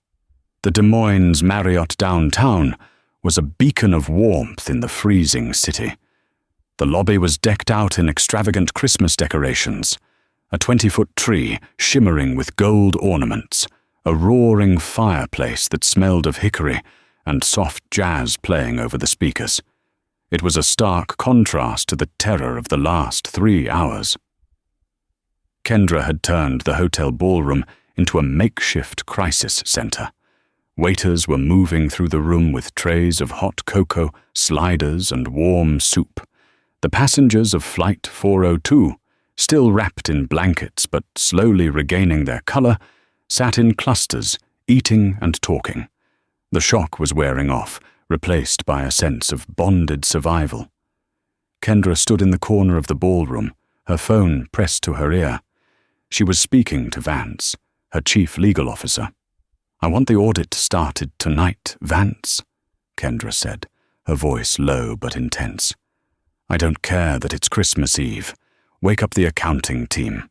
Speaker 1: The Des Moines Marriott downtown was a beacon of warmth in the freezing city. The lobby was decked out in extravagant Christmas decorations, a 20-foot tree shimmering with gold ornaments, a roaring fireplace that smelled of hickory, and soft jazz playing over the speakers. It was a stark contrast to the terror of the last 3 hours. Kendra had turned the hotel ballroom into a makeshift crisis center. Waiters were moving through the room with trays of hot cocoa, sliders, and warm soup. The passengers of Flight 402, still wrapped in blankets but slowly regaining their color, sat in clusters, eating and talking. The shock was wearing off, replaced by a sense of bonded survival. Kendra stood in the corner of the ballroom, her phone pressed to her ear. She was speaking to Vance, her chief legal officer. "I want the audit started tonight, Vance," Kendra said, her voice low but intense. "I don't care that it's Christmas Eve. Wake up the accounting team.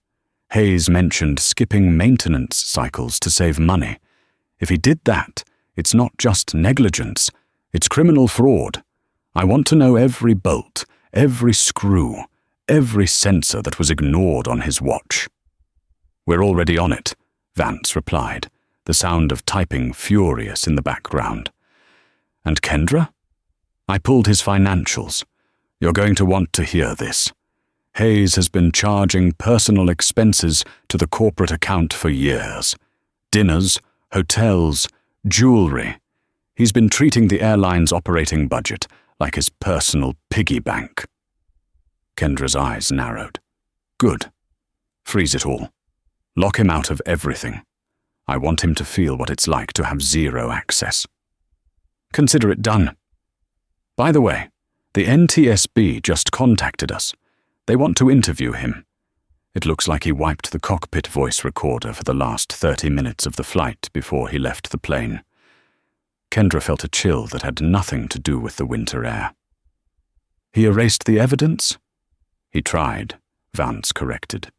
Speaker 1: Hayes mentioned skipping maintenance cycles to save money. If he did that, it's not just negligence, it's criminal fraud. I want to know every bolt, every screw, every sensor that was ignored on his watch." "We're already on it," Vance replied, the sound of typing furious in the background. "And Kendra?" "I pulled his financials. You're going to want to hear this. Hayes has been charging personal expenses to the corporate account for years. Dinners, hotels, jewelry. He's been treating the airline's operating budget like his personal piggy bank." Kendra's eyes narrowed. "Good. Freeze it all. Lock him out of everything. I want him to feel what it's like to have zero access." "Consider it done. By the way, the NTSB just contacted us. They want to interview him." It looks like he wiped the cockpit voice recorder for the last 30 minutes of the flight before he left the plane. Kendra felt a chill that had nothing to do with the winter air. "He erased the evidence?" "He tried," Vance corrected.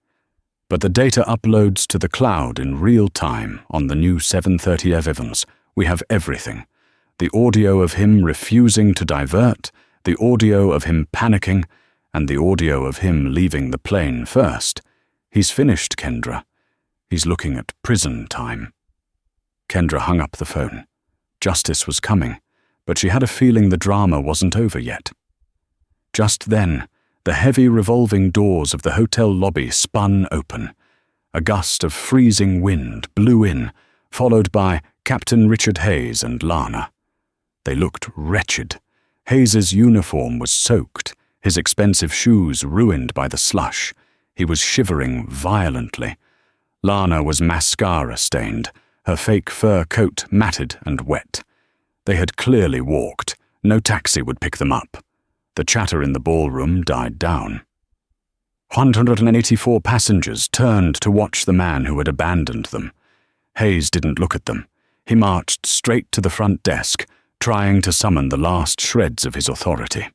Speaker 1: "But the data uploads to the cloud in real time on the new 730 Evans. We have everything. The audio of him refusing to divert, the audio of him panicking, and the audio of him leaving the plane first. He's finished, Kendra. He's looking at prison time." Kendra hung up the phone. Justice was coming, but she had a feeling the drama wasn't over yet. Just then, the heavy revolving doors of the hotel lobby spun open. A gust of freezing wind blew in, followed by Captain Richard Hayes and Lana. They looked wretched. Hayes's uniform was soaked, his expensive shoes ruined by the slush. He was shivering violently. Lana was mascara-stained, her fake fur coat matted and wet. They had clearly walked. No taxi would pick them up. The chatter in the ballroom died down. 184 passengers turned to watch the man who had abandoned them. Hayes didn't look at them. He marched straight to the front desk, trying to summon the last shreds of his authority.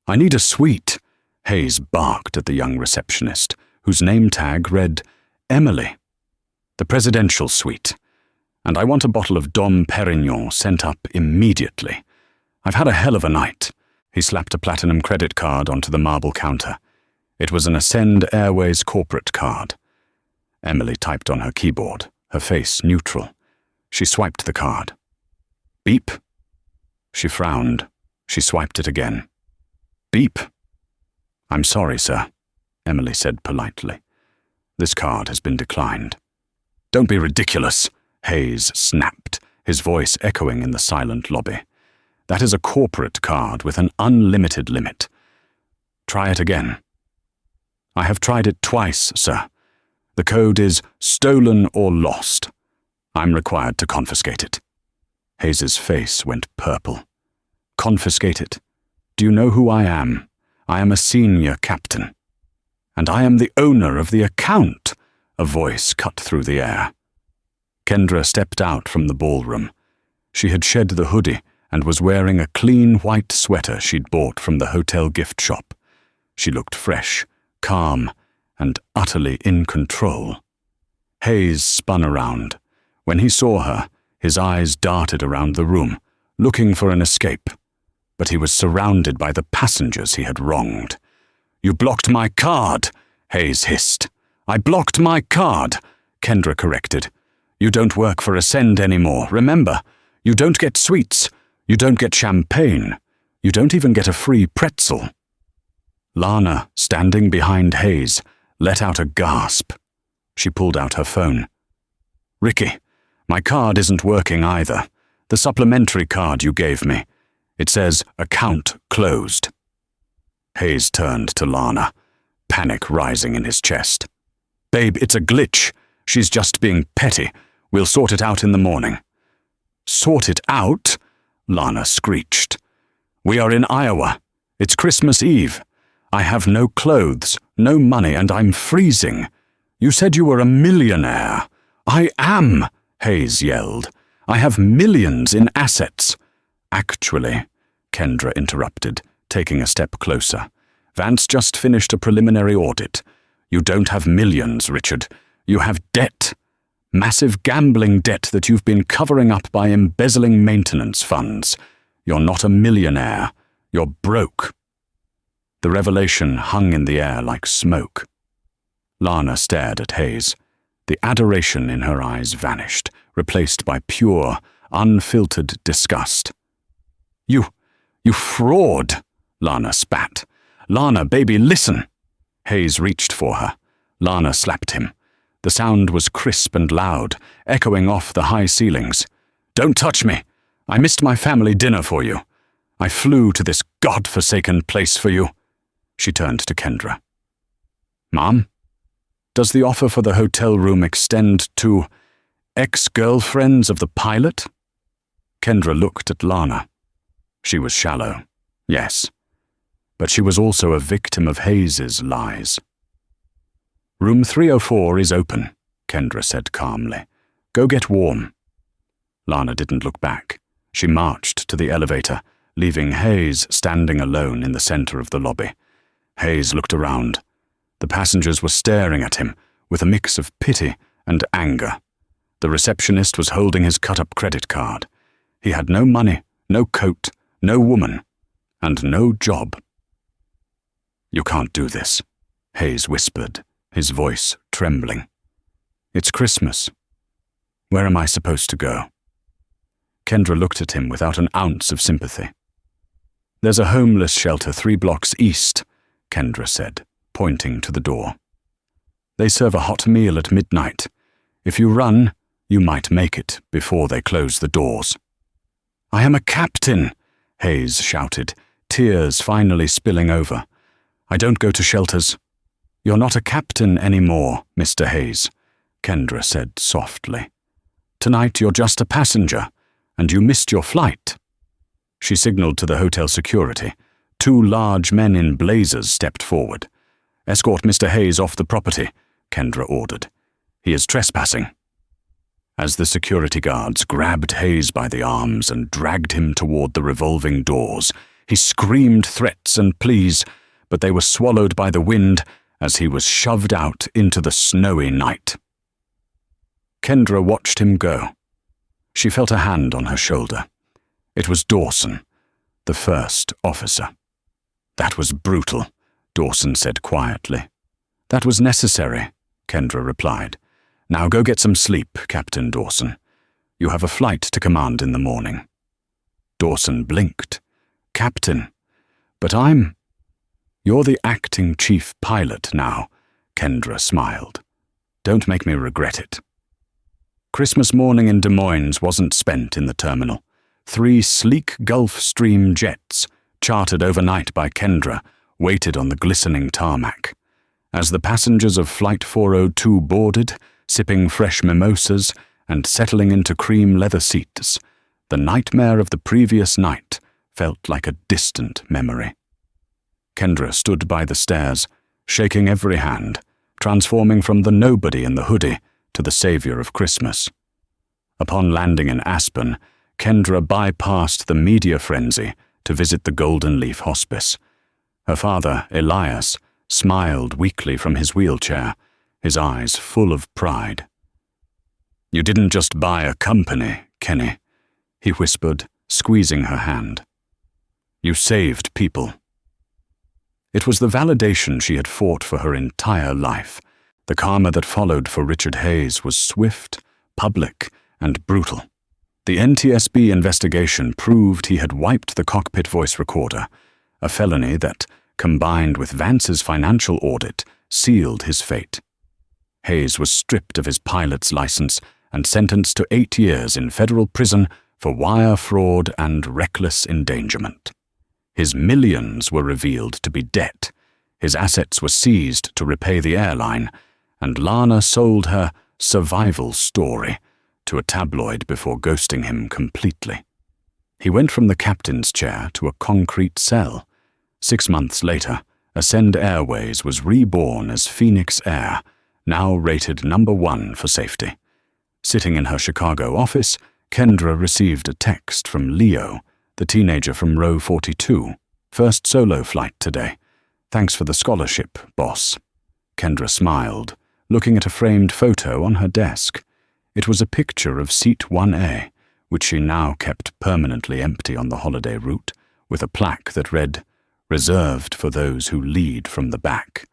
Speaker 1: "I need a suite," Hayes barked at the young receptionist, whose name tag read Emily. "The presidential suite. And I want a bottle of Dom Perignon sent up immediately. I've had a hell of a night." He slapped a platinum credit card onto the marble counter. It was an Ascend Airways corporate card. Emily typed on her keyboard, her face neutral. She swiped the card. "Beep." She frowned. She swiped it again. "Beep." "I'm sorry, sir," Emily said politely. "This card has been declined." "Don't be ridiculous," Hayes snapped, his voice echoing in the silent lobby. "That is a corporate card with an unlimited limit. Try it again." "I have tried it twice, sir. The code is stolen or lost. I'm required to confiscate it." Hayes's face went purple. "Confiscate it? Do you know who I am? I am a senior captain." "And I am the owner of the account," a voice cut through the air. Kendra stepped out from the ballroom. She had shed the hoodie and was wearing a clean white sweater she'd bought from the hotel gift shop. She looked fresh, calm, and utterly in control. Hayes spun around. When he saw her, his eyes darted around the room, looking for an escape. But he was surrounded by the passengers he had wronged. "You blocked my card," Hayes hissed. "I blocked my card," Kendra corrected. "You don't work for Ascend anymore, remember? You don't get sweets. You don't get champagne. You don't even get a free pretzel." Lana, standing behind Hayes, let out a gasp. She pulled out her phone. "Ricky, my card isn't working either. The supplementary card you gave me. It says, account closed." Hayes turned to Lana, panic rising in his chest. "Babe, it's a glitch. She's just being petty. We'll sort it out in the morning." "Sort it out?" Lana screeched. "We are in Iowa. It's Christmas Eve. I have no clothes, no money, and I'm freezing. You said you were a millionaire." "I am," Hayes yelled. "I have millions in assets." "Actually," Kendra interrupted, taking a step closer, "Vance just finished a preliminary audit. You don't have millions, Richard. You have debt. Massive gambling debt that you've been covering up by embezzling maintenance funds. You're not a millionaire. You're broke." The revelation hung in the air like smoke. Lana stared at Hayes. The adoration in her eyes vanished, replaced by pure, unfiltered disgust. You fraud," Lana spat. "Lana, baby, listen." Hayes reached for her. Lana slapped him. The sound was crisp and loud, echoing off the high ceilings. "Don't touch me. I missed my family dinner for you. I flew to this God-forsaken place for you." She turned to Kendra. "Mom, does the offer for the hotel room extend to ex-girlfriends of the pilot?" Kendra looked at Lana. She was shallow, yes, but she was also a victim of Hayes's lies. "Room 304 is open," Kendra said calmly. "Go get warm." Lana didn't look back. She marched to the elevator, leaving Hayes standing alone in the center of the lobby. Hayes looked around. The passengers were staring at him with a mix of pity and anger. The receptionist was holding his cut-up credit card. He had no money, no coat, no woman, and no job. "You can't do this," Hayes whispered, his voice trembling. "It's Christmas. Where am I supposed to go?" Kendra looked at him without an ounce of sympathy. "There's a homeless shelter 3 blocks east," Kendra said, pointing to the door. "They serve a hot meal at midnight. If you run, you might make it before they close the doors." "I am a captain," Hayes shouted, tears finally spilling over. "I don't go to shelters." "You're not a captain anymore, Mr. Hayes," Kendra said softly. "Tonight you're just a passenger, and you missed your flight." She signaled to the hotel security. 2 large men in blazers stepped forward. "Escort Mr. Hayes off the property," Kendra ordered. "He is trespassing." As the security guards grabbed Hayes by the arms and dragged him toward the revolving doors, he screamed threats and pleas, but they were swallowed by the wind as he was shoved out into the snowy night. Kendra watched him go. She felt a hand on her shoulder. It was Dawson, the first officer. "That was brutal," Dawson said quietly. "That was necessary," Kendra replied. "Now go get some sleep, Captain Dawson. You have a flight to command in the morning." Dawson blinked. "Captain, but You're the acting chief pilot now," Kendra smiled. "Don't make me regret it." Christmas morning in Des Moines wasn't spent in the terminal. 3 sleek Gulfstream jets, chartered overnight by Kendra, waited on the glistening tarmac. As the passengers of Flight 402 boarded, sipping fresh mimosas and settling into cream leather seats, the nightmare of the previous night felt like a distant memory. Kendra stood by the stairs, shaking every hand, transforming from the nobody in the hoodie to the savior of Christmas. Upon landing in Aspen, Kendra bypassed the media frenzy to visit the Golden Leaf Hospice. Her father, Elias, smiled weakly from his wheelchair, his eyes full of pride. "You didn't just buy a company, Kenny," he whispered, squeezing her hand. "You saved people." It was the validation she had fought for her entire life. The karma that followed for Richard Hayes was swift, public, and brutal. The NTSB investigation proved he had wiped the cockpit voice recorder, a felony that, combined with Vance's financial audit, sealed his fate. Hayes was stripped of his pilot's license and sentenced to 8 years in federal prison for wire fraud and reckless endangerment. His millions were revealed to be debt, his assets were seized to repay the airline, and Lana sold her survival story to a tabloid before ghosting him completely. He went from the captain's chair to a concrete cell. 6 months later, Ascend Airways was reborn as Phoenix Air, now rated #1 for safety. Sitting in her Chicago office, Kendra received a text from Leo, the teenager from row 42. "First solo flight today. Thanks for the scholarship, boss." Kendra smiled, looking at a framed photo on her desk. It was a picture of seat 1A, which she now kept permanently empty on the holiday route, with a plaque that read, "Reserved for those who lead from the back."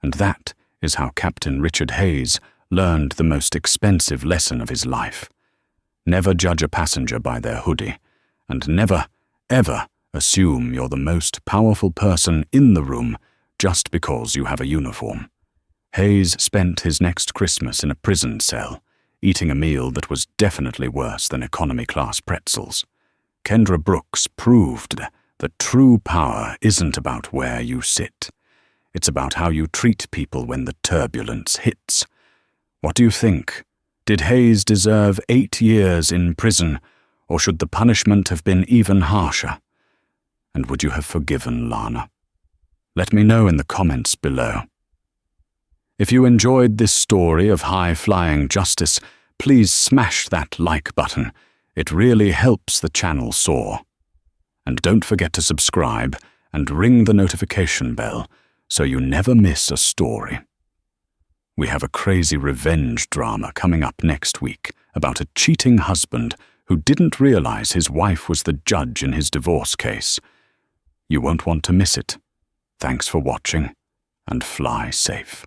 Speaker 1: And that is how Captain Richard Hayes learned the most expensive lesson of his life. Never judge a passenger by their hoodie, and never, ever assume you're the most powerful person in the room just because you have a uniform. Hayes spent his next Christmas in a prison cell, eating a meal that was definitely worse than economy-class pretzels. Kendra Brooks proved that true power isn't about where you sit. It's about how you treat people when the turbulence hits. What do you think? Did Hayes deserve 8 years in prison, or should the punishment have been even harsher? And would you have forgiven Lana? Let me know in the comments below. If you enjoyed this story of high-flying justice, please smash that like button. It really helps the channel soar. And don't forget to subscribe and ring the notification bell so you never miss a story. We have a crazy revenge drama coming up next week about a cheating husband who didn't realize his wife was the judge in his divorce case. You won't want to miss it. Thanks for watching, and fly safe.